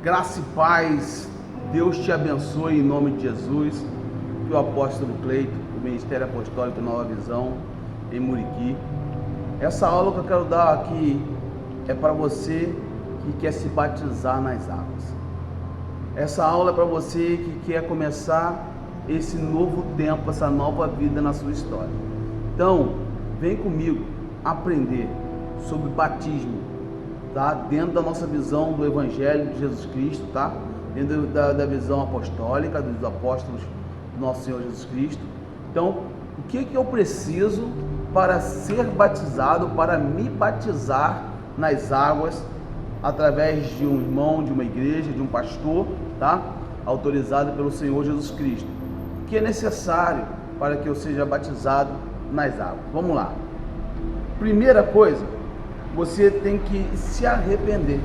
Graça e paz, Deus te abençoe em nome de Jesus. Que o apóstolo Cleito, do Ministério Apostólico Nova Visão, em Muriqui. Essa aula que eu quero dar aqui é para você que quer se batizar nas águas. Essa aula é para você que quer começar esse novo tempo, essa nova vida na sua história. Então, vem comigo aprender sobre batismo, tá? Dentro da nossa visão do Evangelho de Jesus Cristo, tá? Dentro da visão apostólica, dos apóstolos do nosso Senhor Jesus Cristo. Então, o que eu preciso para ser batizado, para me batizar nas águas, através de um irmão, de uma igreja, de um pastor, tá? Autorizado pelo Senhor Jesus Cristo. O que é necessário para que eu seja batizado nas águas? Vamos lá. Primeira coisa, você tem que se arrepender.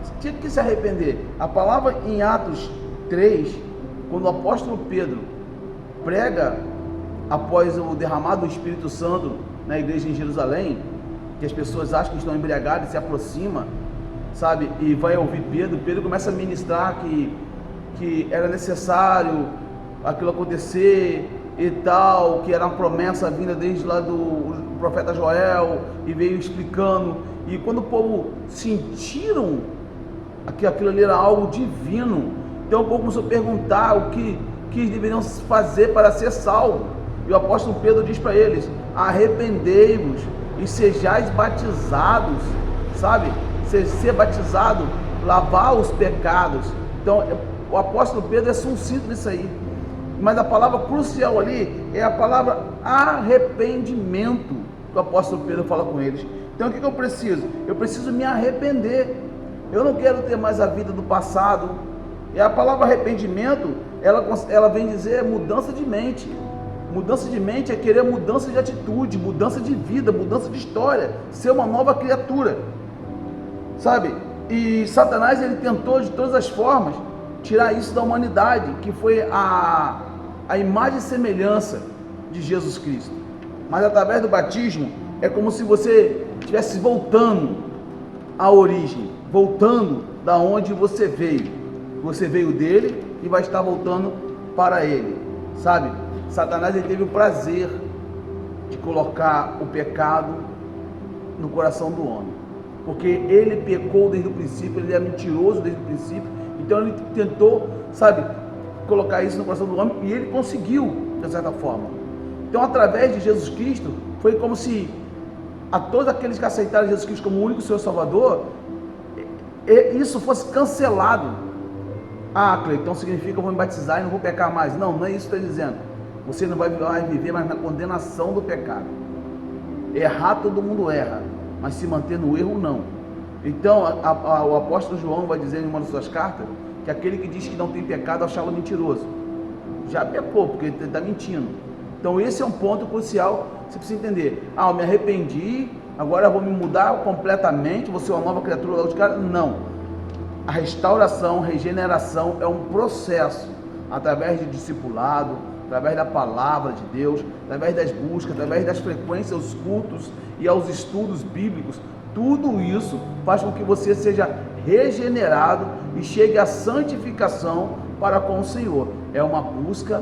O que é se arrepender? A palavra em Atos 3, quando o apóstolo Pedro prega após o derramado do Espírito Santo na igreja em Jerusalém, que as pessoas acham que estão embriagadas, se aproxima, sabe, e vai ouvir Pedro começa a ministrar que era necessário aquilo acontecer e tal, que era uma promessa vinda desde lá do profeta Joel, e veio explicando, e quando o povo sentiram que aquilo ali era algo divino, então o povo começou a perguntar o que eles deveriam fazer para ser salvo, e o apóstolo Pedro diz para eles: arrependei-vos e sejais batizados, sabe, ser batizado, lavar os pecados. Então o apóstolo Pedro é sucinto nisso aí, mas a palavra crucial ali é a palavra arrependimento, que o apóstolo Pedro fala com eles. Então o que eu preciso? Eu preciso me arrepender. Eu não quero ter mais a vida do passado. E a palavra arrependimento, ela vem dizer mudança de mente. Mudança de mente é querer mudança de atitude, mudança de vida, mudança de história, ser uma nova criatura, sabe? E Satanás, ele tentou de todas as formas tirar isso da humanidade, que foi a imagem e semelhança de Jesus Cristo. Mas através do batismo é como se você estivesse voltando à origem, voltando da onde você veio. Você veio dele e vai estar voltando para ele, sabe? Satanás, ele teve o prazer de colocar o pecado no coração do homem, porque ele pecou desde o princípio, ele é mentiroso desde o princípio, então ele tentou, sabe, colocar isso no coração do homem, e ele conseguiu, de certa forma. Então, através de Jesus Cristo, foi como se a todos aqueles que aceitaram Jesus Cristo como o único Senhor Salvador, isso fosse cancelado. Ah, Cleiton, então significa que eu vou me batizar e não vou pecar mais. Não, não é isso que eu estou dizendo. Você não vai viver mais na condenação do pecado. Errar, todo mundo erra, mas se manter no erro, não. Então, o apóstolo João vai dizer em uma das suas cartas que aquele que diz que não tem pecado, achá-lo mentiroso. Já pecou, porque ele está mentindo. Então, esse é um ponto crucial, você precisa entender. Ah, eu me arrependi, agora eu vou me mudar completamente, vou ser uma nova criatura lá de cara. Não. A restauração, regeneração é um processo, através de discipulado, através da palavra de Deus, através das buscas, através das frequências aos cultos e aos estudos bíblicos. Tudo isso faz com que você seja regenerado e chegue à santificação para com o Senhor. É uma busca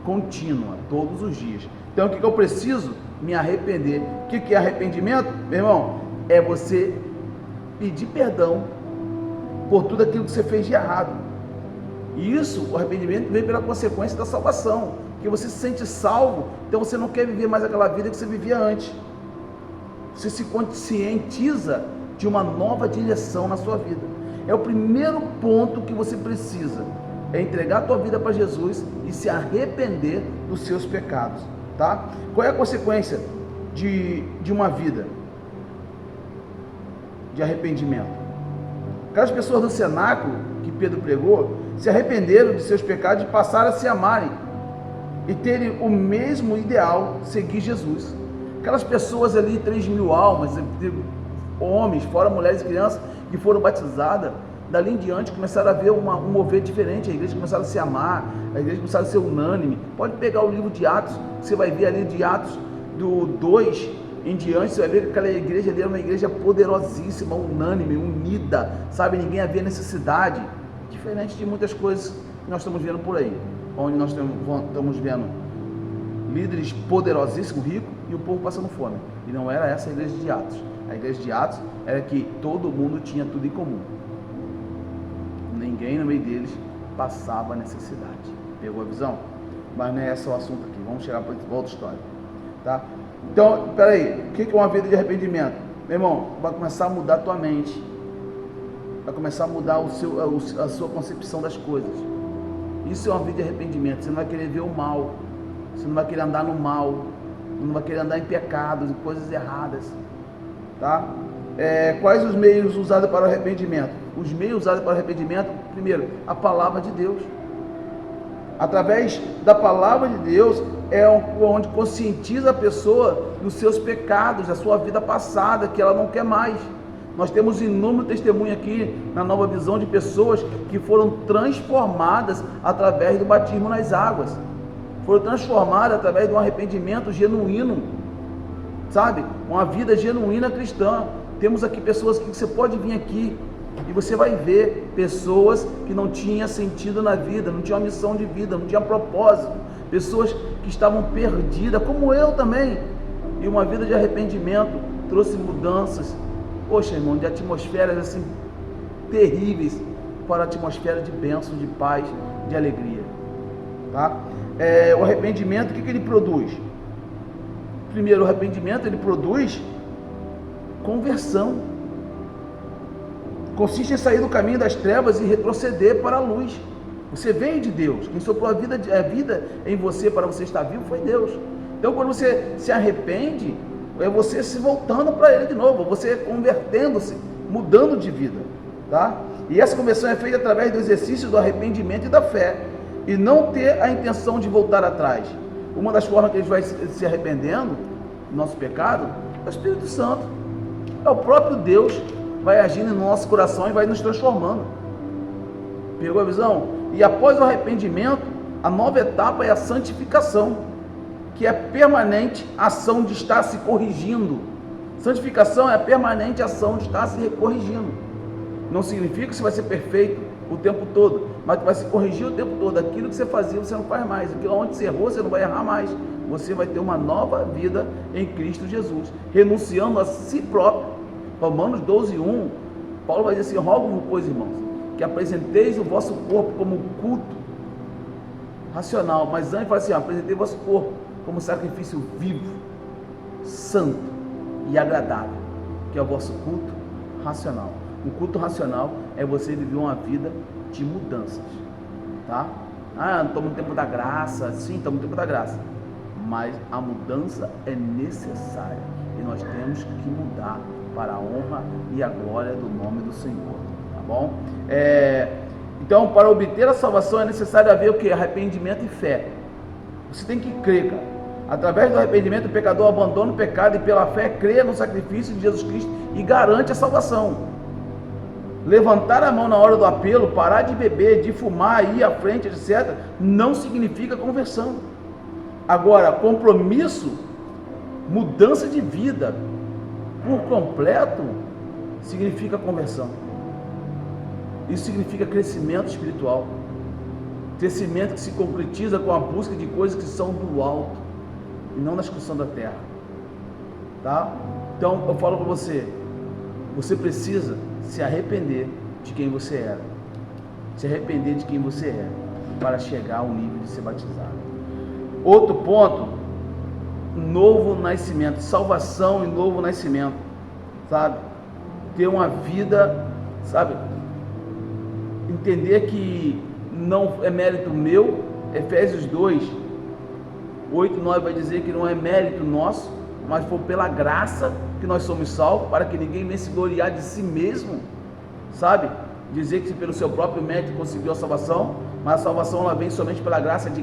contínua, todos os dias. Então o que eu preciso? Me arrepender. O que é arrependimento? Meu irmão, é você pedir perdão por tudo aquilo que você fez de errado. E isso, o arrependimento, vem pela consequência da salvação, que você se sente salvo, então você não quer viver mais aquela vida que você vivia antes. Você se conscientiza de uma nova direção na sua vida. É o primeiro ponto que você precisa, é entregar a tua vida para Jesus e se arrepender dos seus pecados, tá? Qual é a consequência de uma vida de arrependimento? Aquelas pessoas do cenáculo que Pedro pregou se arrependeram de seus pecados e passaram a se amarem e terem o mesmo ideal, seguir Jesus. Aquelas pessoas ali, 3.000 almas, homens, fora mulheres e crianças, que foram batizadas, dali em diante começaram a ver um mover diferente, a igreja começaram a se amar, a igreja começaram a ser unânime. Pode pegar o livro de Atos, você vai ver ali de Atos do 2, em diante, você vai ver que aquela igreja ali era uma igreja poderosíssima, unânime, unida, sabe? Ninguém havia necessidade, diferente de muitas coisas que nós estamos vendo por aí, onde nós estamos vendo líderes poderosíssimos, ricos, e o povo passando fome. E não era essa a igreja de Atos. A igreja de Atos era que todo mundo tinha tudo em comum. Ninguém no meio deles passava necessidade. Pegou a visão? Mas não é esse o assunto aqui. Vamos chegar para outra história, tá? Então, peraí, o que é uma vida de arrependimento? Meu irmão, vai começar a mudar a tua mente, vai começar a mudar a sua concepção das coisas. Isso é uma vida de arrependimento. Você não vai querer ver o mal, você não vai querer andar no mal, não vai querer andar em pecados, em coisas erradas, tá? Quais os meios usados para o arrependimento? Os meios usados para o arrependimento, primeiro, a palavra de Deus. Através da palavra de Deus é onde conscientiza a pessoa dos seus pecados, da sua vida passada, que ela não quer mais. Nós temos inúmeros testemunhos aqui na Nova Visão de pessoas que foram transformadas através do batismo nas águas. Foram transformadas através de um arrependimento genuíno, sabe? Uma vida genuína cristã. Temos aqui pessoas que você pode vir aqui e você vai ver pessoas que não tinham sentido na vida, não tinham missão de vida, não tinham propósito, pessoas que estavam perdidas, como eu também, e uma vida de arrependimento trouxe mudanças, poxa irmão, de atmosferas assim terríveis para a atmosfera de bênção, de paz, de alegria, tá? O arrependimento, o que ele produz? Primeiro, o arrependimento ele produz conversão. Consiste em sair do caminho das trevas e retroceder para a luz. Você veio de Deus. Quem soprou a vida em você para você estar vivo foi Deus. Então quando você se arrepende, é você se voltando para Ele de novo, você convertendo-se, mudando de vida, tá? E essa conversão é feita através do exercício do arrependimento e da fé, e não ter a intenção de voltar atrás. Uma das formas que a gente vai se arrependendo do nosso pecado é o Espírito Santo. É o próprio Deus vai agindo no nosso coração e vai nos transformando. Pegou a visão? E após o arrependimento, a nova etapa é a santificação, que é a permanente ação de estar se corrigindo. Santificação é a permanente ação de estar se corrigindo. Não significa que você vai ser perfeito o tempo todo, mas você vai se corrigir o tempo todo. Aquilo que você fazia, você não faz mais. Aquilo onde você errou, você não vai errar mais. Você vai ter uma nova vida em Cristo Jesus, renunciando a si próprio. Romanos 12:1, Paulo vai dizer assim: rogo-vos, pois, irmãos, que apresenteis o vosso corpo como culto racional, mas antes fala assim: apresentei o vosso corpo como sacrifício vivo, santo e agradável, que é o vosso culto racional. O culto racional é você viver uma vida de mudanças, tá? Estamos no tempo da graça, sim, estamos no tempo da graça, mas a mudança é necessária e nós temos que mudar para a honra e a glória do nome do Senhor, tá bom? Então, para obter a salvação é necessário haver o que? Arrependimento e fé. Você tem que crer, cara. Através do arrependimento, o pecador abandona o pecado e pela fé crê no sacrifício de Jesus Cristo e garante a salvação. Levantar a mão na hora do apelo, parar de beber, de fumar, ir à frente, etc., não significa conversão. Agora, compromisso, mudança de vida por completo, significa conversão. Isso significa crescimento espiritual, crescimento que se concretiza com a busca de coisas que são do alto e não na discussão da terra, tá? Então eu falo para você, você precisa se arrepender de quem você era, se arrepender de quem você é, para chegar ao nível de ser batizado. Outro ponto, novo nascimento, salvação e novo nascimento, sabe? Ter uma vida, sabe? Entender que não é mérito meu. Efésios 2, 8, 9 vai dizer que não é mérito nosso, mas foi pela graça que nós somos salvos, para que ninguém venha se gloriar de si mesmo, sabe? Dizer que pelo seu próprio mérito conseguiu a salvação, mas a salvação ela vem somente pela graça de